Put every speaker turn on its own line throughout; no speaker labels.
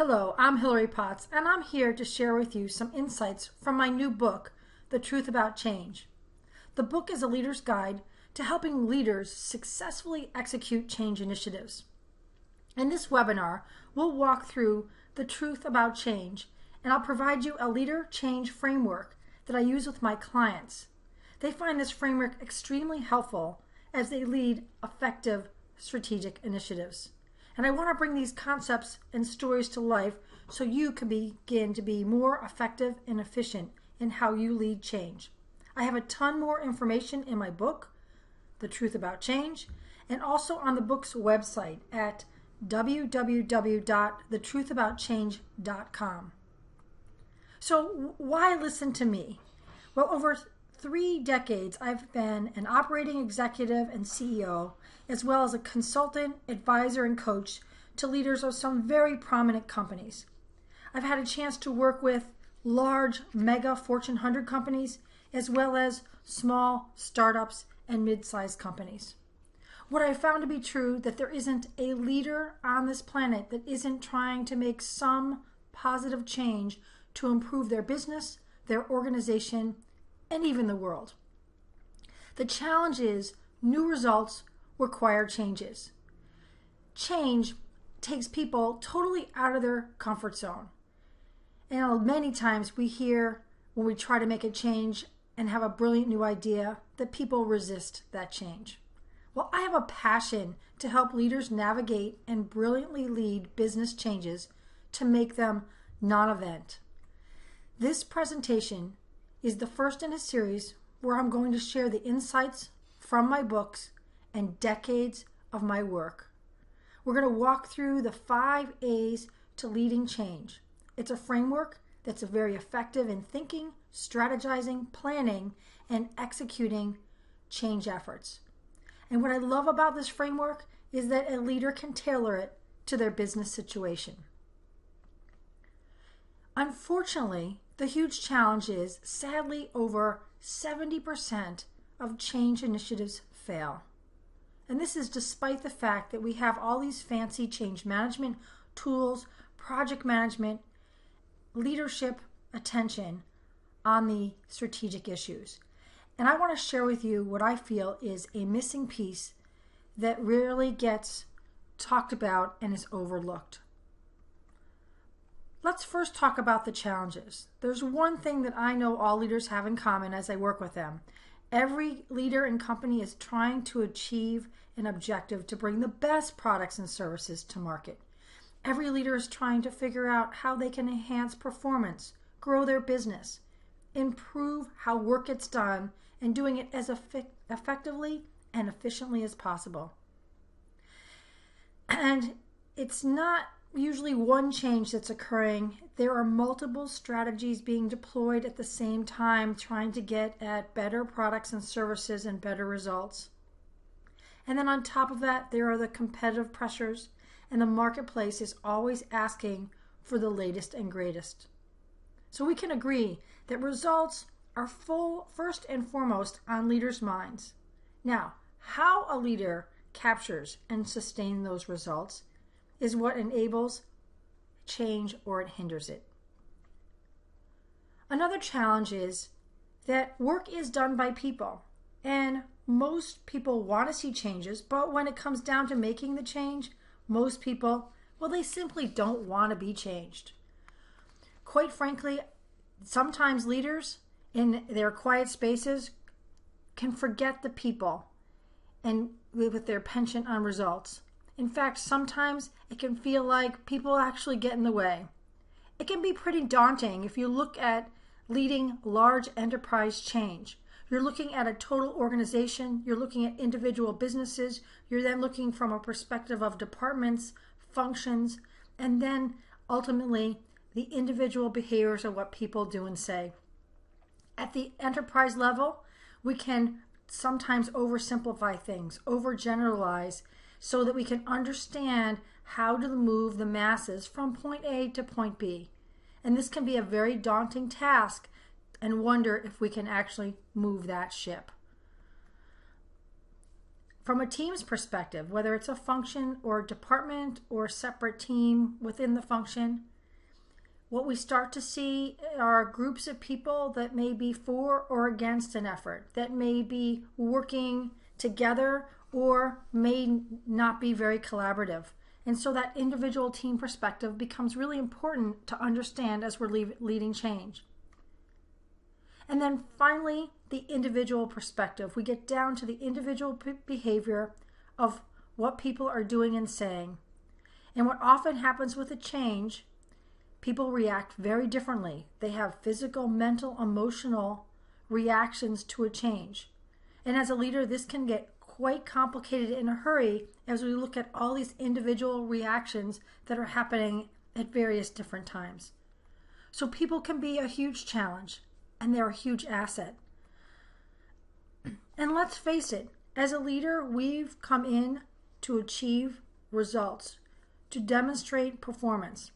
Hello, I'm Hillary Potts, and I'm here to share with you some insights from my new book, The Truth About Change. The book is a leader's guide to helping leaders successfully execute change initiatives. In this webinar, we'll walk through the truth about change, and I'll provide you a leader change framework that I use with my clients. They find this framework extremely helpful as they lead effective strategic initiatives. And I want to bring these concepts and stories to life so you can begin to be more effective and efficient in how you lead change. I have a ton more information in my book, The Truth About Change, and also on the book's website at www.thetruthaboutchange.com. So why listen to me? Well, over 3 decades, I've been an operating executive and CEO, as well as a consultant, advisor, and coach to leaders of some very prominent companies. I've had a chance to work with large, mega Fortune 100 companies, as well as small startups and mid-sized companies. What I found to be true that there isn't a leader on this planet that isn't trying to make some positive change to improve their business, their organization, and even the world. The challenge is new results require changes. Change takes people totally out of their comfort zone. And many times we hear when we try to make a change and have a brilliant new idea that people resist that change. Well, I have a passion to help leaders navigate and brilliantly lead business changes to make them non-event. This presentation is the first in a series where I'm going to share the insights from my books and decades of my work. We're going to walk through the 5 A's to leading change. It's a framework that's very effective in thinking, strategizing, planning, and executing change efforts. And what I love about this framework is that a leader can tailor it to their business situation. Unfortunately, the huge challenge is, sadly, over 70% of change initiatives fail. And this is despite the fact that we have all these fancy change management tools, project management, leadership attention on the strategic issues. And I want to share with you what I feel is a missing piece that rarely gets talked about and is overlooked. Let's first talk about the challenges. There's one thing that I know all leaders have in common as I work with them. Every leader and company is trying to achieve an objective to bring the best products and services to market. Every leader is trying to figure out how they can enhance performance, grow their business, improve how work gets done, and doing it as effectively and efficiently as possible. And it's not usually one change that's occurring. There are multiple strategies being deployed at the same time, trying to get at better products and services and better results. And then on top of that, there are the competitive pressures, and the marketplace is always asking for the latest and greatest. So we can agree that results are first and foremost on leaders' minds. Now, how a leader captures and sustains those results is what enables change or it hinders it. Another challenge is that work is done by people, and most people want to see changes, but when it comes down to making the change, most people, well, they simply don't want to be changed. Quite frankly, sometimes leaders in their quiet spaces can forget the people and with their penchant on results. In fact, sometimes it can feel like people actually get in the way. It can be pretty daunting if you look at leading large enterprise change. You're looking at a total organization, you're looking at individual businesses, you're then looking from a perspective of departments, functions, and then ultimately the individual behaviors of what people do and say. At the enterprise level, we can sometimes oversimplify things, overgeneralize, so that we can understand how to move the masses from point A to point B. And this can be a very daunting task and wonder if we can actually move that ship. from a team's perspective, whether it's a function or a department or a separate team within the function, what we start to see are groups of people that may be for or against an effort, that may be working together or may not be very collaborative. And so that individual team perspective becomes really important to understand as we're leading change. And then finally, the individual perspective. We get down to the individual behavior of what people are doing and saying. And what often happens with a change, people react very differently. They have physical, mental, emotional reactions to a change. And as a leader, this can get quite complicated in a hurry as we look at all these individual reactions that are happening at various different times. So people can be a huge challenge, and they're a huge asset. And let's face it, as a leader, we've come in to achieve results, to demonstrate performance.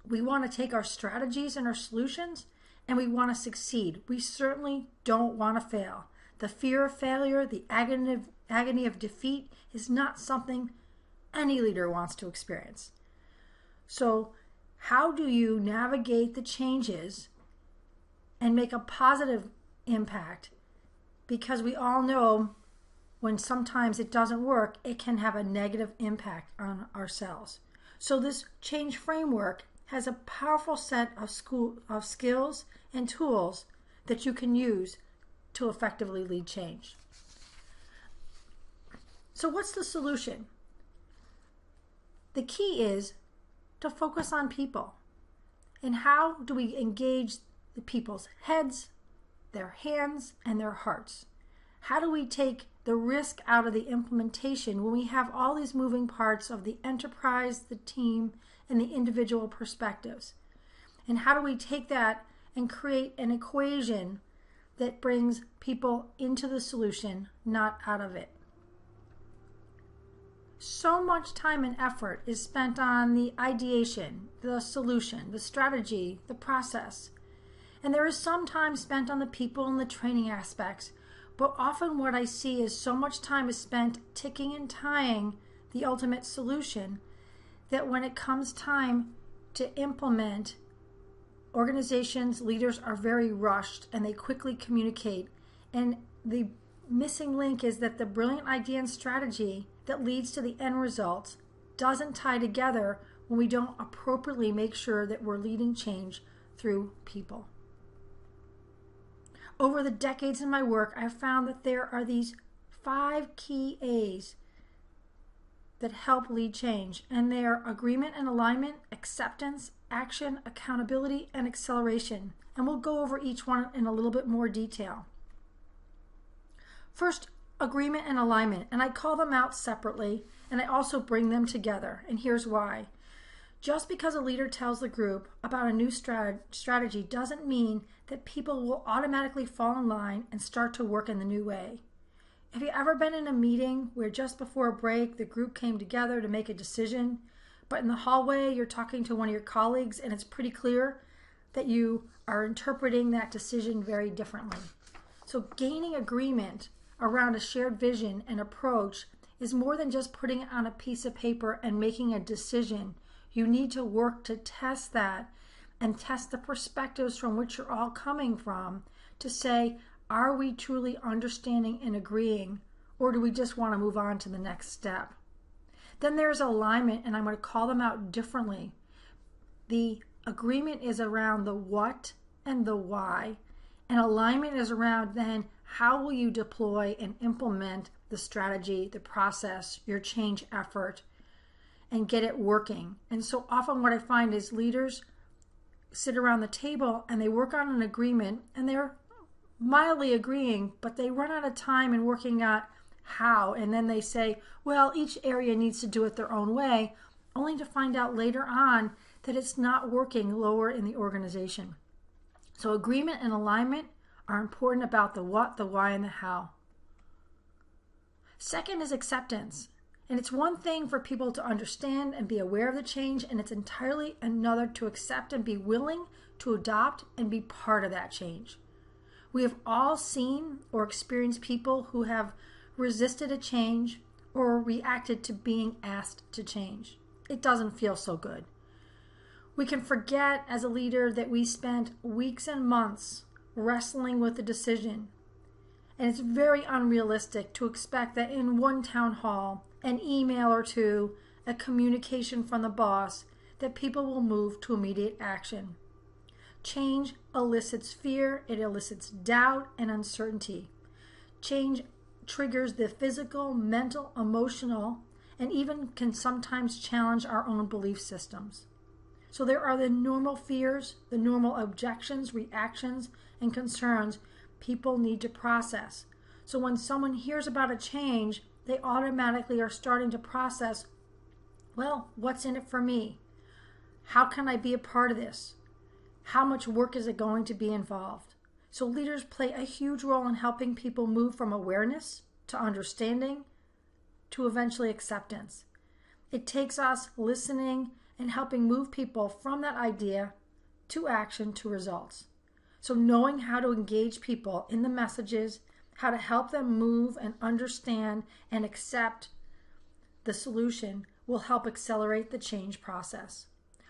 We want to take our strategies and our solutions, and we want to succeed. We certainly don't want to fail. The fear of failure, the agony of defeat is not something any leader wants to experience. So how do you navigate the changes and make a positive impact? Because we all know when sometimes it doesn't work, it can have a negative impact on ourselves. So this change framework has a powerful set of skills and tools that you can use to effectively lead change. So what's the solution? The key is to focus on people. And how do we engage the people's heads, their hands, and their hearts? How do we take the risk out of the implementation when we have all these moving parts of the enterprise, the team, and the individual perspectives? And how do we take that and create an equation that brings people into the solution, not out of it? So much time and effort is spent on the ideation, the solution, the strategy, the process. And there is some time spent on the people and the training aspects. But often what I see is so much time is spent ticking and tying the ultimate solution that when it comes time to implement, organizations, leaders are very rushed and they quickly communicate. And the missing link is that the brilliant idea and strategy that leads to the end results doesn't tie together when we don't appropriately make sure that we're leading change through people. Over the decades in my work, I've found that there are these 5 key A's that help lead change, and they are agreement and alignment, acceptance, action, accountability, and acceleration. And we'll go over each one in a little bit more detail. First, agreement and alignment, and I call them out separately, and I also bring them together, and here's why. Just because a leader tells the group about a new strategy doesn't mean that people will automatically fall in line and start to work in the new way. Have you ever been in a meeting where just before a break the group came together to make a decision, but in the hallway you're talking to one of your colleagues and it's pretty clear that you are interpreting that decision very differently? So gaining agreement around a shared vision and approach is more than just putting it on a piece of paper and making a decision. You need to work to test that and test the perspectives from which you're all coming from to say, are we truly understanding and agreeing, or do we just want to move on to the next step? Then there's alignment, and I'm going to call them out differently. The agreement is around the what and the why, and alignment is around then how will you deploy and implement the strategy, the process, your change effort, and get it working. And so often what I find is leaders sit around the table and they work on an agreement and they're mildly agreeing, but they run out of time in working out how, and then they say, well, each area needs to do it their own way, only to find out later on that it's not working lower in the organization. So agreement and alignment are important about the what, the why, and the how. Second is acceptance. And it's one thing for people to understand and be aware of the change, and it's entirely another to accept and be willing to adopt and be part of that change. We have all seen or experienced people who have resisted a change, or reacted to being asked to change. It doesn't feel so good. We can forget as a leader that we spent weeks and months wrestling with the decision. And it's very unrealistic to expect that in one town hall, an email or two, a communication from the boss, that people will move to immediate action. Change elicits fear, it elicits doubt and uncertainty. Change triggers the physical, mental, emotional, and even can sometimes challenge our own belief systems. So there are the normal fears, the normal objections, reactions, and concerns people need to process. So when someone hears about a change, they automatically are starting to process, well, what's in it for me? How can I be a part of this? How much work is it going to be involved? So leaders play a huge role in helping people move from awareness to understanding to eventually acceptance. It takes us listening and helping move people from that idea to action to results. So knowing how to engage people in the messages, how to help them move and understand and accept the solution will help accelerate the change process.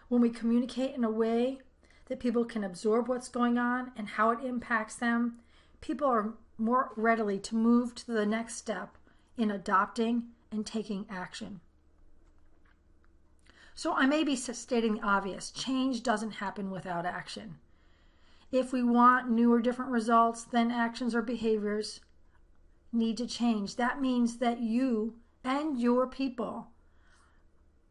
When we communicate in a way that people can absorb what's going on and how it impacts them, people are more readily to move to the next step in adopting and taking action. So I may be stating the obvious. Change doesn't happen without action. If we want new or different results, then actions or behaviors need to change. That means that you and your people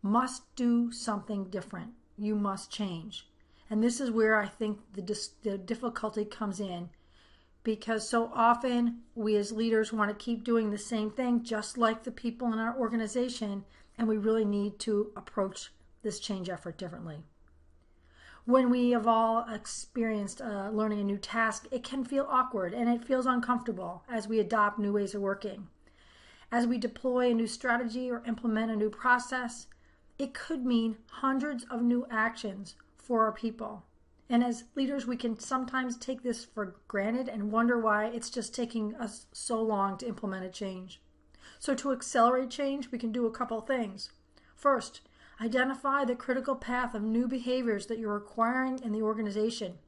must do something different. You must change. And this is where I think the difficulty comes in, because so often we as leaders want to keep doing the same thing, just like the people in our organization, and we really need to approach this change effort differently. When we have all experienced learning a new task, it can feel awkward and it feels uncomfortable as we adopt new ways of working. As we deploy a new strategy or implement a new process, it could mean hundreds of new actions for our people. And as leaders, we can sometimes take this for granted and wonder why it's just taking us so long to implement a change. So to accelerate change, we can do a couple things. First, identify the critical path of new behaviors that you're requiring in the organization.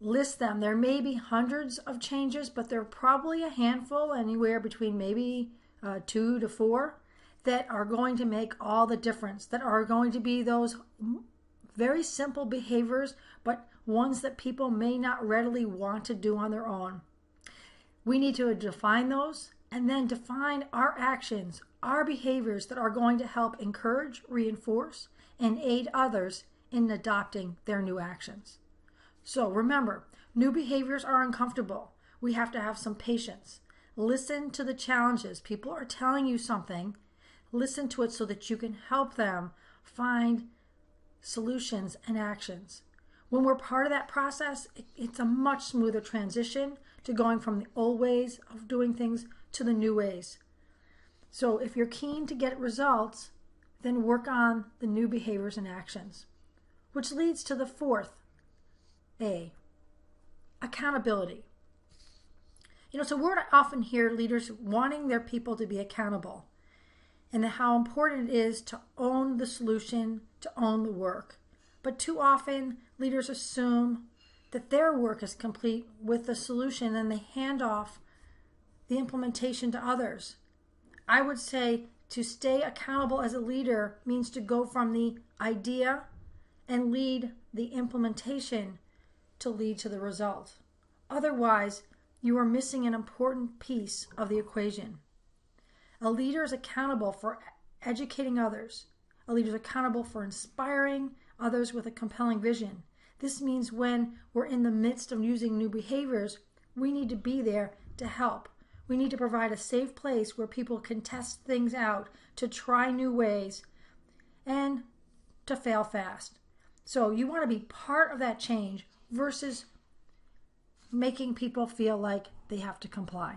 List them. There may be hundreds of changes, but there are probably a handful, anywhere between maybe 2 to 4, that are going to make all the difference, that are going to be those very simple behaviors, but ones that people may not readily want to do on their own. We need to define those and then define our actions, our behaviors that are going to help encourage, reinforce, and aid others in adopting their new actions. So remember, new behaviors are uncomfortable. We have to have some patience. Listen to the challenges. People are telling you something. Listen to it so that you can help them find solutions and actions. When we're part of that process, it's a much smoother transition to going from the old ways of doing things to the new ways. So if you're keen to get results, then work on the new behaviors and actions, which leads to the fourth A, accountability. It's a word I often hear leaders wanting their people to be accountable, and how important it is to own the solution, to own the work. But too often, leaders assume that their work is complete with the solution and they hand off the implementation to others. I would say to stay accountable as a leader means to go from the idea and lead the implementation to lead to the result. Otherwise, you are missing an important piece of the equation. A leader is accountable for educating others. A leader is accountable for inspiring others with a compelling vision. This means when we're in the midst of using new behaviors, we need to be there to help. We need to provide a safe place where people can test things out, to try new ways, and to fail fast. So you want to be part of that change versus making people feel like they have to comply.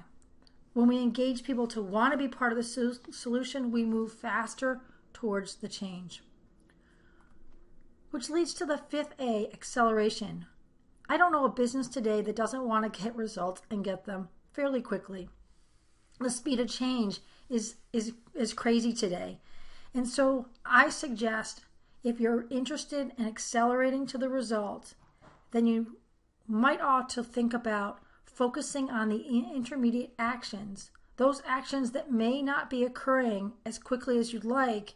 When we engage people to want to be part of the solution, we move faster towards the change. Which leads to the fifth A, acceleration. I don't know a business today that doesn't want to get results and get them fairly quickly. The speed of change is crazy today. And so I suggest, if you're interested in accelerating to the result, then you might ought to think about focusing on the intermediate actions, those actions that may not be occurring as quickly as you'd like,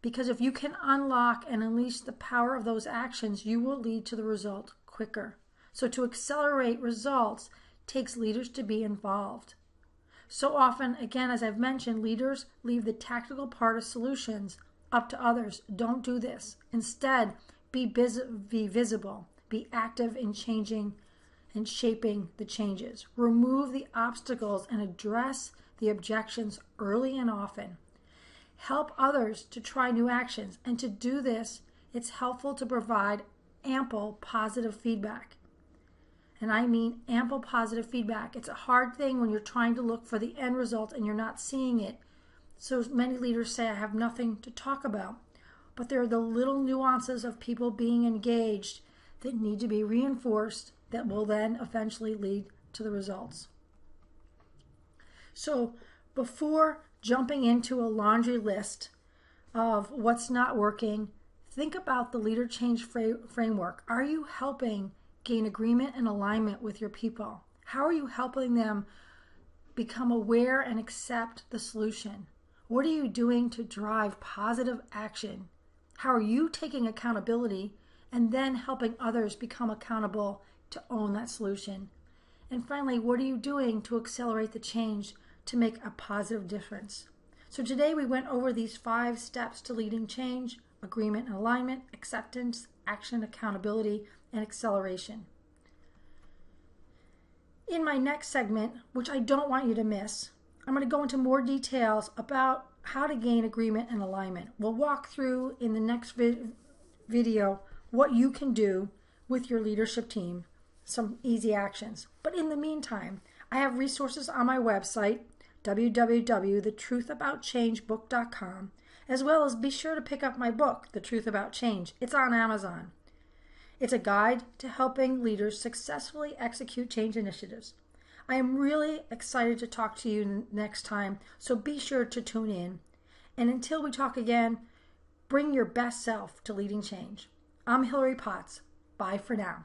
because if you can unlock and unleash the power of those actions, you will lead to the result quicker. So to accelerate results takes leaders to be involved. So often, again, as I've mentioned, leaders leave the tactical part of solutions up to others. Don't do this. Instead, be visible. Be active in changing and shaping the changes. Remove the obstacles and address the objections early and often. Help others to try new actions. And to do this, it's helpful to provide ample positive feedback. And I mean ample positive feedback. It's a hard thing when you're trying to look for the end result and you're not seeing it. So many leaders say, I have nothing to talk about. But there are the little nuances of people being engaged that need to be reinforced that will then eventually lead to the results. So before jumping into a laundry list of what's not working, think about the leader change framework. Are you helping gain agreement and alignment with your people? How are you helping them become aware and accept the solution? What are you doing to drive positive action? How are you taking accountability and then helping others become accountable to own that solution? And finally, what are you doing to accelerate the change to make a positive difference? So today we went over these 5 steps to leading change: agreement and alignment, acceptance, action, accountability, and acceleration. In my next segment, which I don't want you to miss, I'm going to go into more details about how to gain agreement and alignment. We'll walk through in the next video what you can do with your leadership team, some easy actions. But in the meantime, I have resources on my website, www.thetruthAboutChangeBook.com, as well as be sure to pick up my book, The Truth About Change. It's on Amazon. It's a guide to helping leaders successfully execute change initiatives. I am really excited to talk to you next time, so be sure to tune in. And until we talk again, bring your best self to leading change. I'm Hillary Potts. Bye for now.